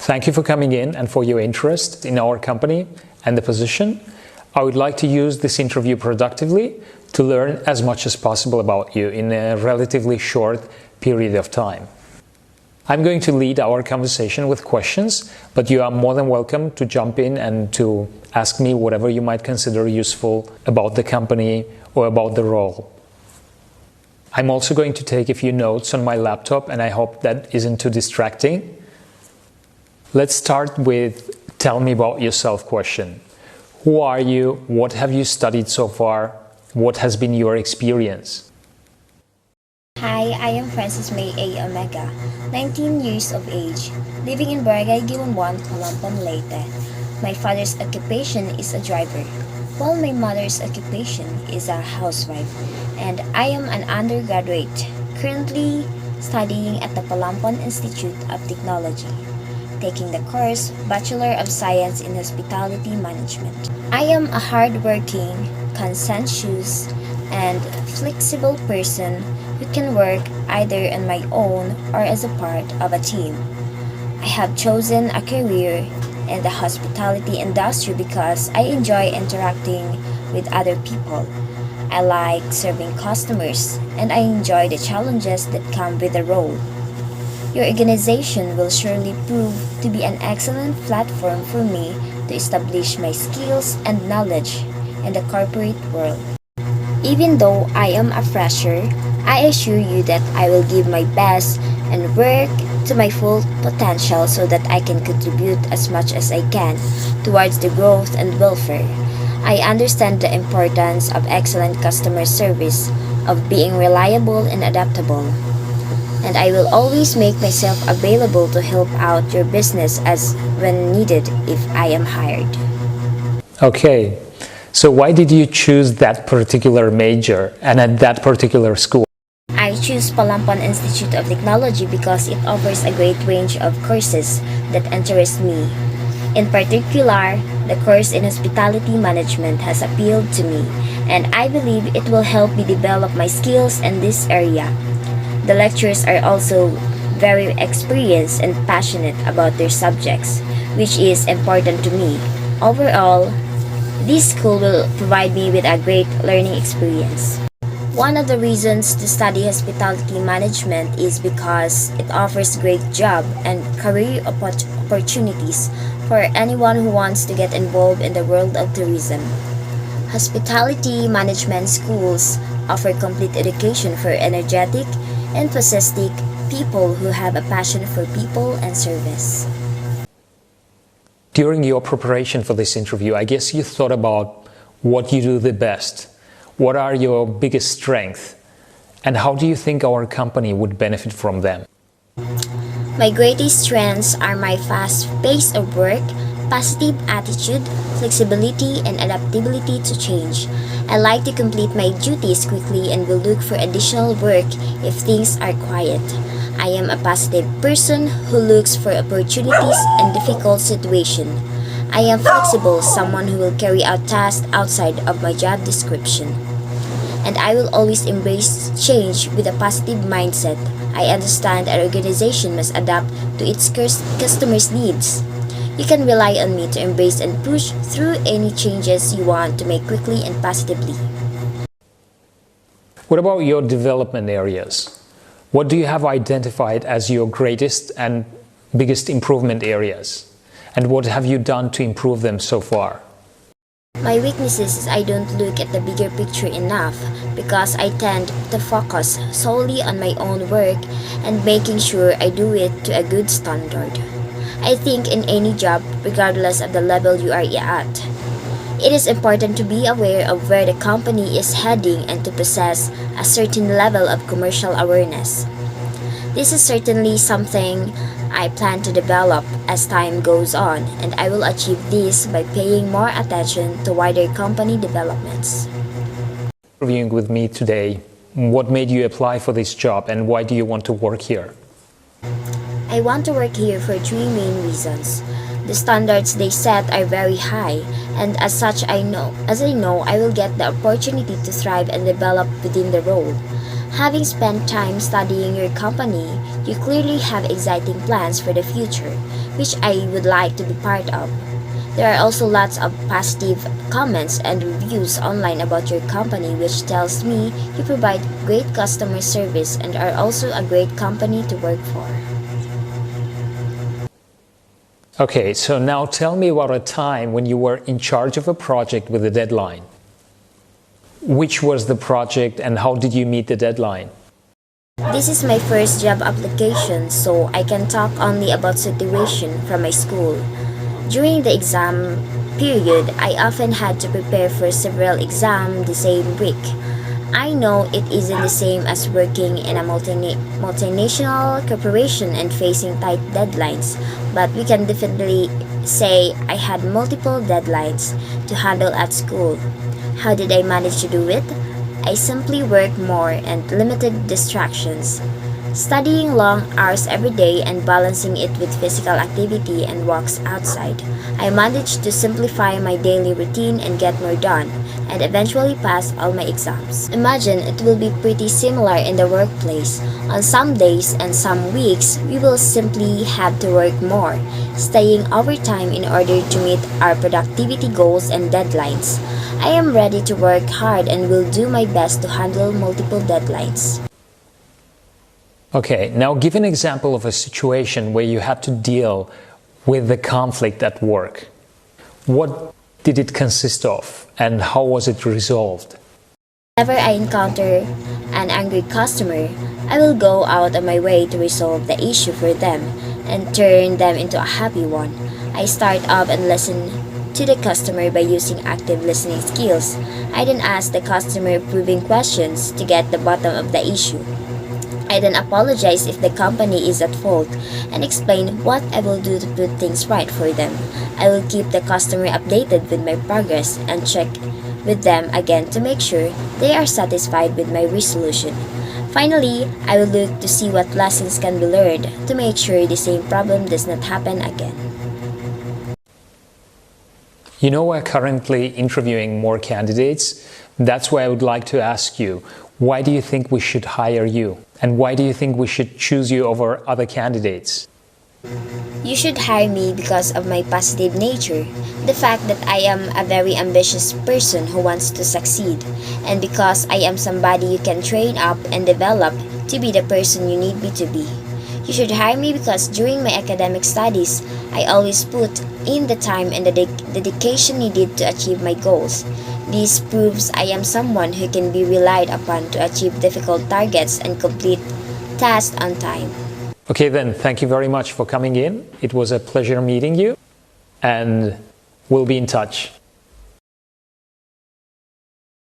Thank you for coming in and for your interest in our company and the position. I would like to use this interview productively to learn as much as possible about you in a relatively short period of time. I'm going to lead our conversation with questions, but you are more than welcome to jump in and to ask me whatever you might consider useful about the company or about the role. I'm also going to take a few notes on my laptop, and I hope that isn't too distracting. Let's start with tell me about yourself question. Who are you? What have you studied so far? What has been your experience? Hi, I am Francis May A. Omega, 19 years of age, living in Barangay Giwonwan, Calampan, Leyte. My father's occupation is a driver, while my mother's occupation is a housewife, and I am an undergraduate, currently studying at the Calampan Institute of Technology, taking the course Bachelor of Science in Hospitality Management. I am a hardworking, conscientious, and flexible person who can work either on my own or as a part of a team. I have chosen a career in the hospitality industry because I enjoy interacting with other people. I like serving customers, and I enjoy the challenges that come with the role. Your organization will surely prove to be an excellent platform for me to establish my skills and knowledge in the corporate world. Even though I am a fresher, I assure you that I will give my best and work to my full potential so that I can contribute as much as I can towards the growth and welfare. I understand the importance of excellent customer service, of being reliable and adaptable, and I will always make myself available to help out your business as when needed if I am hired. Okay, so why did you choose that particular major and at that particular school? I choose Calampan Institute of Technology because it offers a great range of courses that interest me. In particular, the course in hospitality management has appealed to me, and I believe it will help me develop my skills in this area. The lecturers are also very experienced and passionate about their subjects, which is important to me. Overall, this school will provide me with a great learning experience. One of the reasons to study hospitality management is because it offers great job and career opportunities for anyone who wants to get involved in the world of tourism. Hospitality management schools offer complete education for energetic, enthusiastic people who have a passion for people and service. During your preparation for this interview, I guess you thought about what you do the best. What are your biggest strengths? And how do you think our company would benefit from them? My greatest strengths are my fast pace of work, positive attitude, flexibility, and adaptability to change. I like to complete my duties quickly and will look for additional work if things are quiet. I am a positive person who looks for opportunities in difficult situations. I am flexible, someone who will carry out tasks outside of my job description. And I will always embrace change with a positive mindset. I understand an organization must adapt to its customers' needs. You can rely on me to embrace and push through any changes you want to make quickly and positively. What about your development areas? What do you have identified as your greatest and biggest improvement areas? And what have you done to improve them so far? My weaknesses is I don't look at the bigger picture enough because I tend to focus solely on my own work and making sure I do it to a good standard. I think in any job, regardless of the level you are at, it is important to be aware of where the company is heading and to possess a certain level of commercial awareness. This is certainly something I plan to develop as time goes on, and I will achieve this by paying more attention to wider company developments. Interviewing with me today, what made you apply for this job and why do you want to work here? I want to work here for three main reasons. The standards they set are very high, and as such I know I will get the opportunity to thrive and develop within the role. Having spent time studying your company, you clearly have exciting plans for the future, which I would like to be part of. There are also lots of positive comments and reviews online about your company, which tells me you provide great customer service and are also a great company to work for. Okay, so now tell me about a time when you were in charge of a project with a deadline. Which was the project and how did you meet the deadline? This is my first job application, so I can talk only about situation from my school. During the exam period, I often had to prepare for several exams the same week. I know it isn't the same as working in a multinational corporation and facing tight deadlines, but we can definitely say I had multiple deadlines to handle at school. How did I manage to do it? I simply worked more and limited distractions. Studying long hours every day and balancing it with physical activity and walks outside, I managed to simplify my daily routine and get more done, and eventually pass all my exams. Imagine it will be pretty similar in the workplace. On some days and some weeks, we will simply have to work more, staying overtime in order to meet our productivity goals and deadlines. I am ready to work hard and will do my best to handle multiple deadlines. Okay, now give an example of a situation where you had to deal with the conflict at work. What did it consist of and how was it resolved? Whenever I encounter an angry customer, I will go out of my way to resolve the issue for them and turn them into a happy one. I start off and listen to the customer by using active listening skills. I then ask the customer probing questions to get the bottom of the issue. I then apologize if the company is at fault and explain what I will do to put things right for them. I will keep the customer updated with my progress and check with them again to make sure they are satisfied with my resolution. Finally, I will look to see what lessons can be learned to make sure the same problem does not happen again. You know, we're currently interviewing more candidates. That's why I would like to ask you, why do you think we should hire you? And why do you think we should choose you over other candidates? You should hire me because of my positive nature, the fact that I am a very ambitious person who wants to succeed, and because I am somebody you can train up and develop to be the person you need me to be. You should hire me because during my academic studies, I always put in the time and the dedication needed to achieve my goals. This proves I am someone who can be relied upon to achieve difficult targets and complete tasks on time. Okay then, thank you very much for coming in. It was a pleasure meeting you and we'll be in touch.